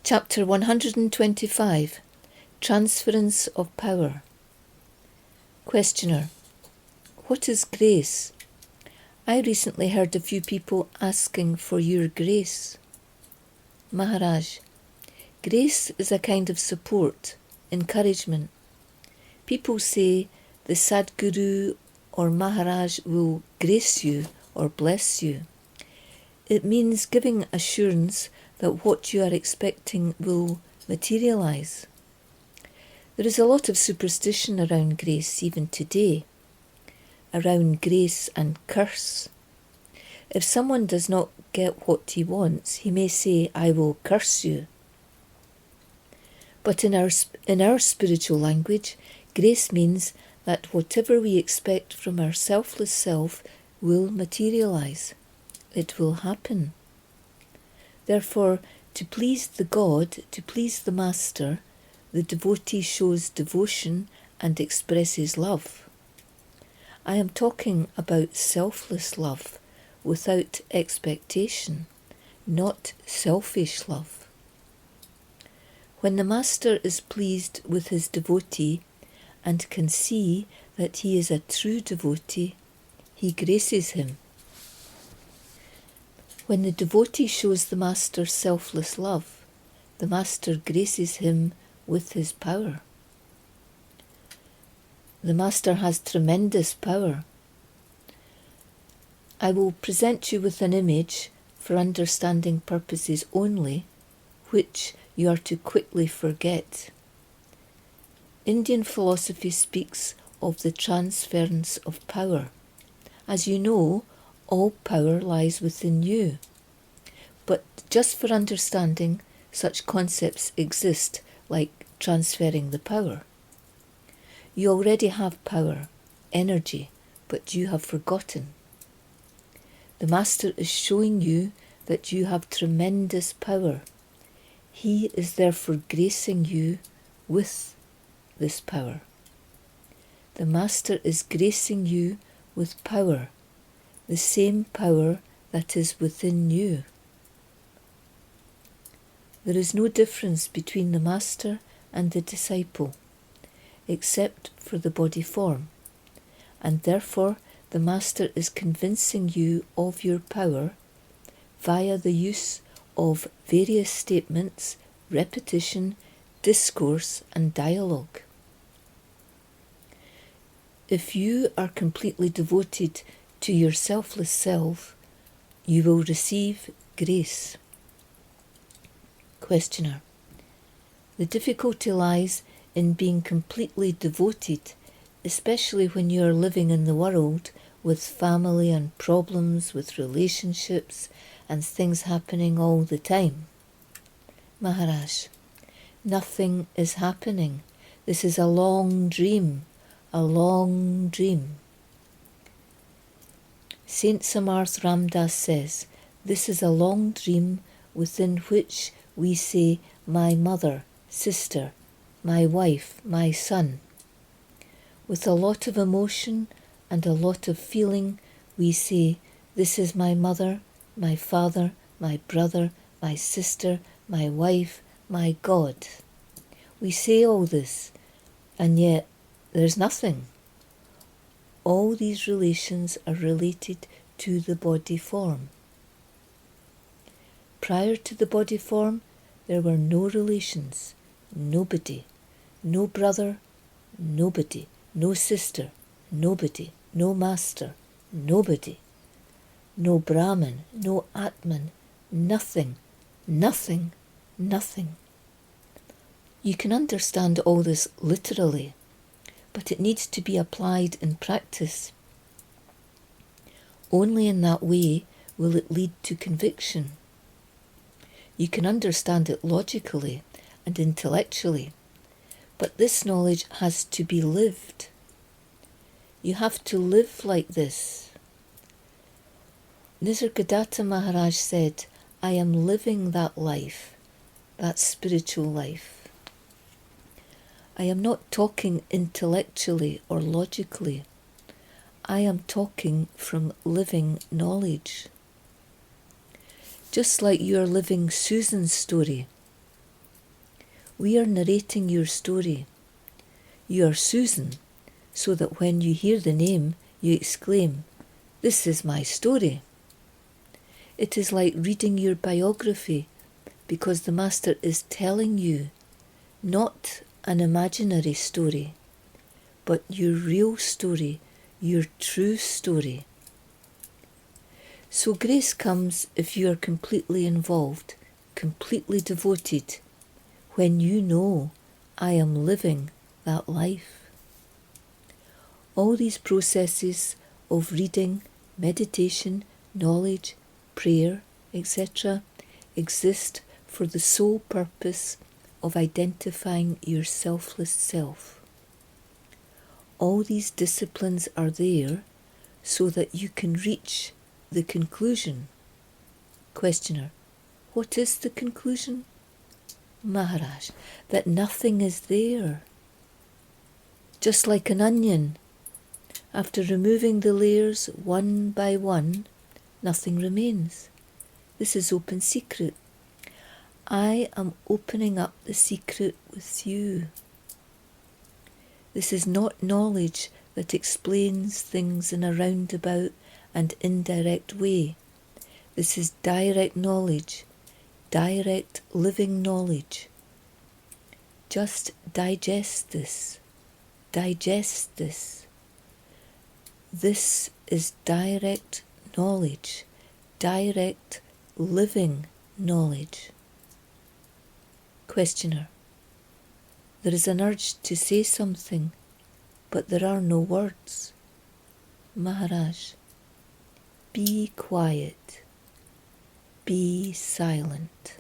Chapter 125. Transference of Power. Questioner. What is grace? I recently heard a few people asking for your grace. Maharaj. Grace is a kind of support, encouragement. People say the Sadguru or Maharaj will grace you or bless you. It means giving assurance that what you are expecting will materialize. There is a lot of superstition around grace even today, around grace and curse. If someone does not get what he wants, he may say, I will curse you. But in our spiritual language, grace means that whatever we expect from our selfless self will materialize. It will happen. Therefore, to please the God, to please the Master, the devotee shows devotion and expresses love. I am talking about selfless love, without expectation, not selfish love. When the Master is pleased with his devotee and can see that he is a true devotee, he graces him. When the devotee shows the Master selfless love, the Master graces him with his power. The Master has tremendous power. I will present you with an image for understanding purposes only, which you are to quickly forget. Indian philosophy speaks of the transference of power. As you know, all power lies within you. But just for understanding, such concepts exist, like transferring the power. You already have power, energy, but you have forgotten. The Master is showing you that you have tremendous power. He is therefore gracing you with this power. The Master is gracing you with power, the same power that is within you. There is no difference between the Master and the disciple, except for the body form, and therefore the Master is convincing you of your power via the use of various statements, repetition, discourse, and dialogue. If you are completely devoted to your selfless self, you will receive grace. Questioner. The difficulty lies in being completely devoted, especially when you are living in the world with family and problems, with relationships and things happening all the time. Maharaj. Nothing is happening. This is a long dream. A long dream. Saint Samarth Ramdas says, this is a long dream within which we say, my mother, sister, my wife, my son. With a lot of emotion and a lot of feeling, we say, this is my mother, my father, my brother, my sister, my wife, my God. We say all this, and yet there's nothing. All these relations are related to the body form. Prior to the body form, there were no relations, nobody, no brother, nobody, no sister, nobody, no master, nobody, no Brahman, no Atman, nothing, nothing, nothing. You can understand all this literally, but it needs to be applied in practice. Only in that way will it lead to conviction. You can understand it logically and intellectually, but this knowledge has to be lived. You have to live like this. Nisargadatta Maharaj said, I am living that life, that spiritual life. I am not talking intellectually or logically. I am talking from living knowledge. Just like you are living Susan's story. We are narrating your story. You are Susan, so that when you hear the name, you exclaim, "This is my story." It is like reading your biography, because the Master is telling you not an imaginary story, but your real story, your true story. So grace comes if you are completely involved, completely devoted, when you know I am living that life. All these processes of reading, meditation, knowledge, prayer, etc. exist for the sole purpose of identifying your selfless self. All these disciplines are there so that you can reach the conclusion. Questioner: what is the conclusion? Maharaj: that nothing is there. Just like an onion, after removing the layers one by one, nothing remains. This is open secret. I am opening up the secret with you. This is not knowledge that explains things in a roundabout and indirect way. This is direct knowledge, direct living knowledge. Just digest this. Digest this. This is direct knowledge, direct living knowledge. Questioner: there is an urge to say something, but there are no words. Maharaj: be quiet, be silent.